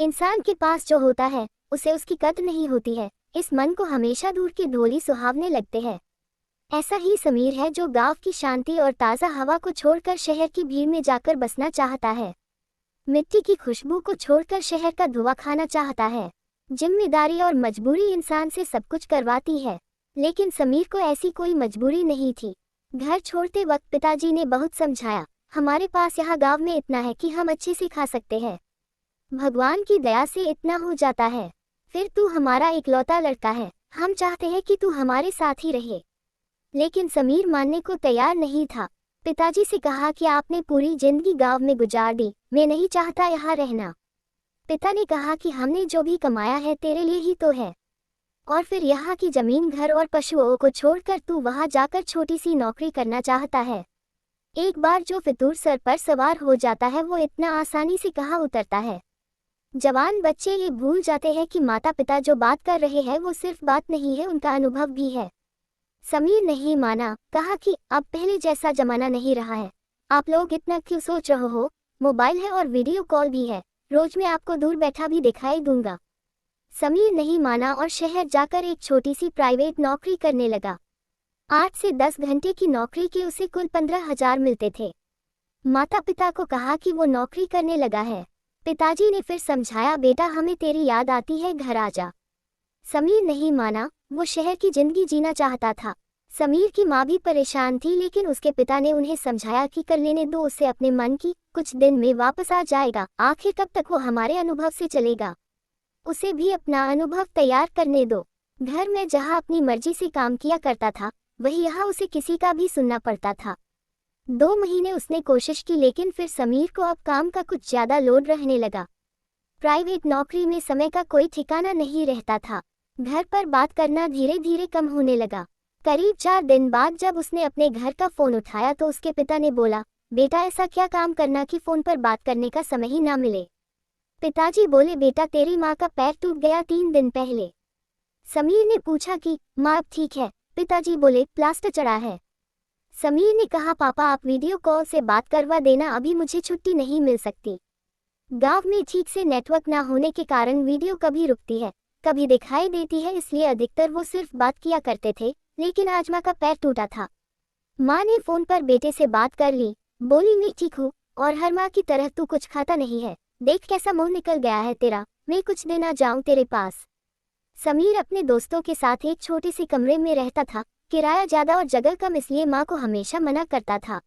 इंसान के पास जो होता है उसे उसकी कद्र नहीं होती है। इस मन को हमेशा दूर के ढोली सुहावने लगते हैं। ऐसा ही समीर है जो गांव की शांति और ताज़ा हवा को छोड़कर शहर की भीड़ में जाकर बसना चाहता है। मिट्टी की खुशबू को छोड़कर शहर का धुआं खाना चाहता है। जिम्मेदारी और मजबूरी इंसान से सब कुछ करवाती है, लेकिन समीर को ऐसी कोई मजबूरी नहीं थी। घर छोड़ते वक्त पिताजी ने बहुत समझाया, हमारे पास यहाँ गांव में इतना है कि हम अच्छे से खा सकते हैं। भगवान की दया से इतना हो जाता है। फिर तू हमारा इकलौता लड़का है, हम चाहते हैं कि तू हमारे साथ ही रहे। लेकिन समीर मानने को तैयार नहीं था। पिताजी से कहा कि आपने पूरी जिंदगी गांव में गुजार दी, मैं नहीं चाहता यहाँ रहना। पिता ने कहा कि हमने जो भी कमाया है तेरे लिए ही तो है, और फिर यहाँ की जमीन, घर और पशुओं को छोड़कर तू वहाँ जाकर छोटी सी नौकरी करना चाहता है। एक बार जो फितूर सर पर सवार हो जाता है वो इतना आसानी से कहाँ उतरता है। जवान बच्चे ये भूल जाते हैं कि माता पिता जो बात कर रहे हैं वो सिर्फ बात नहीं है, उनका अनुभव भी है। समीर नहीं माना, कहा कि अब पहले जैसा जमाना नहीं रहा है, आप लोग इतना क्यों सोच रहे हो, मोबाइल है और वीडियो कॉल भी है, रोज मैं आपको दूर बैठा भी दिखाई दूंगा। समीर नहीं माना और शहर जाकर एक छोटी सी प्राइवेट नौकरी करने लगा। 8 से 10 घंटे की नौकरी के उसे कुल 15,000 मिलते थे। माता पिता को कहा कि वो नौकरी करने लगा है। पिताजी ने फिर समझाया, बेटा हमें तेरी याद आती है, घर आ जा। समीर नहीं माना, वो शहर की जिंदगी जीना चाहता था। समीर की माँ भी परेशान थी, लेकिन उसके पिता ने उन्हें समझाया कि कर लेने दो उसे अपने मन की, कुछ दिन में वापस आ जाएगा, आखिर कब तक वो हमारे अनुभव से चलेगा, उसे भी अपना अनुभव तैयार करने दो। घर में जहाँ अपनी मर्जी से काम किया करता था वही यहाँ उसे किसी का भी सुनना पड़ता था। 2 महीने उसने कोशिश की, लेकिन फिर समीर को अब काम का कुछ ज्यादा लोड रहने लगा। प्राइवेट नौकरी में समय का कोई ठिकाना नहीं रहता था। घर पर बात करना धीरे धीरे कम होने लगा। करीब 4 दिन बाद जब उसने अपने घर का फोन उठाया तो उसके पिता ने बोला, बेटा ऐसा क्या काम करना कि फोन पर बात करने का समय ही ना मिले। पिताजी बोले, बेटा तेरी माँ का पैर टूट गया 3 दिन पहले। समीर ने पूछा कि माँ अब ठीक है? पिताजी बोले, प्लास्टर चढ़ा है। समीर ने कहा, पापा आप वीडियो कॉल से बात करवा देना, अभी मुझे छुट्टी नहीं मिल सकती। गांव में ठीक से नेटवर्क ना होने के कारण वीडियो कभी रुकती है, कभी दिखाई देती है, इसलिए अधिकतर वो सिर्फ बात किया करते थे। लेकिन आज माँ का पैर टूटा था। माँ ने फोन पर बेटे से बात कर ली, बोली मैं ठीक हूँ, और हर माँ की तरह तू कुछ खाता नहीं है, देख कैसा मुंह निकल गया है तेरा, मैं कुछ दिन आ जाऊँ तेरे पास। समीर अपने दोस्तों के साथ एक छोटे से कमरे में रहता था। किराया ज्यादा और जगह कम, इसलिए माँ को हमेशा मना करता था।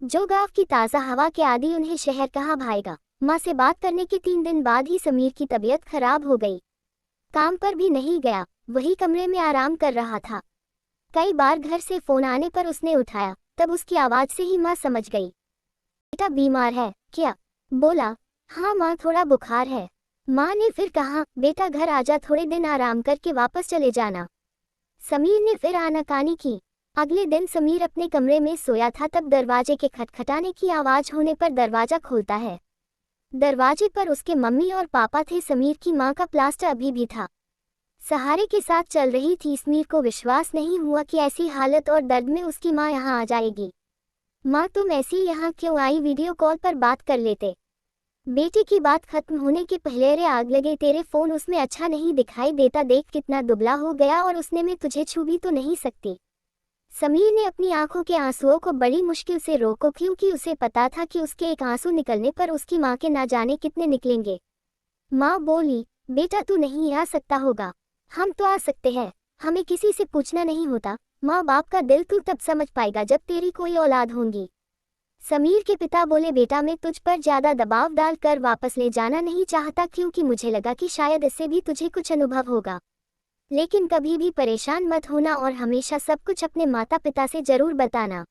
जो गांव की ताज़ा हवा के आदी उन्हें शहर कहाँ भाएगा। माँ से बात करने के 3 दिन बाद ही समीर की तबीयत खराब हो गई। काम पर भी नहीं गया, वही कमरे में आराम कर रहा था। कई बार घर से फोन आने पर उसने उठाया, तब उसकी आवाज से ही माँ समझ गई। बेटा बीमार है क्या? बोला, हाँ माँ थोड़ा बुखार है। माँ ने फिर कहा, बेटा घर आजा, थोड़े दिन आराम करके वापस चले जाना। समीर ने फिर आनाकानी की। अगले दिन समीर अपने कमरे में सोया था, तब दरवाजे के खटखटाने की आवाज होने पर दरवाजा खोलता है। दरवाजे पर उसके मम्मी और पापा थे। समीर की माँ का प्लास्टर अभी भी था, सहारे के साथ चल रही थी। समीर को विश्वास नहीं हुआ कि ऐसी हालत और दर्द में उसकी माँ यहाँ आ जाएगी। माँ तुम ऐसी यहाँ क्यों आई, वीडियो कॉल पर बात कर लेते। बेटे की बात खत्म होने के पहले, रे आग लगे तेरे फोन उसमें अच्छा नहीं दिखाई देता, देख कितना दुबला हो गया, और उसने मैं तुझे छू भी तो नहीं सकती। समीर ने अपनी आंखों के आंसुओं को बड़ी मुश्किल से रोको, क्योंकि उसे पता था कि उसके एक आंसू निकलने पर उसकी माँ के ना जाने कितने निकलेंगे। माँ बोली, बेटा तू नहीं आ सकता होगा, हम तो आ सकते हैं, हमें किसी से पूछना नहीं होता। माँ बाप का दिल तू तब समझ पाएगा जब तेरी कोई औलाद होगी। समीर के पिता बोले, बेटा मैं तुझ पर ज्यादा दबाव डालकर वापस ले जाना नहीं चाहता, क्योंकि मुझे लगा कि शायद इससे भी तुझे कुछ अनुभव होगा। लेकिन कभी भी परेशान मत होना और हमेशा सब कुछ अपने माता पिता से जरूर बताना,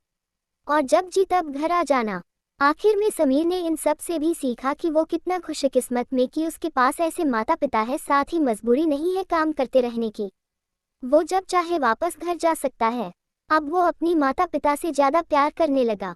और जब जी तब घर आ जाना। आखिर में समीर ने इन सब से भी सीखा कि वो कितना खुशकिस्मत में कि उसके पास ऐसे माता पिता है, साथ ही मजबूरी नहीं है काम करते रहने की। वो जब चाहे वापस घर जा सकता है। अब वो अपनी माता पिता से ज्यादा प्यार करने लगा।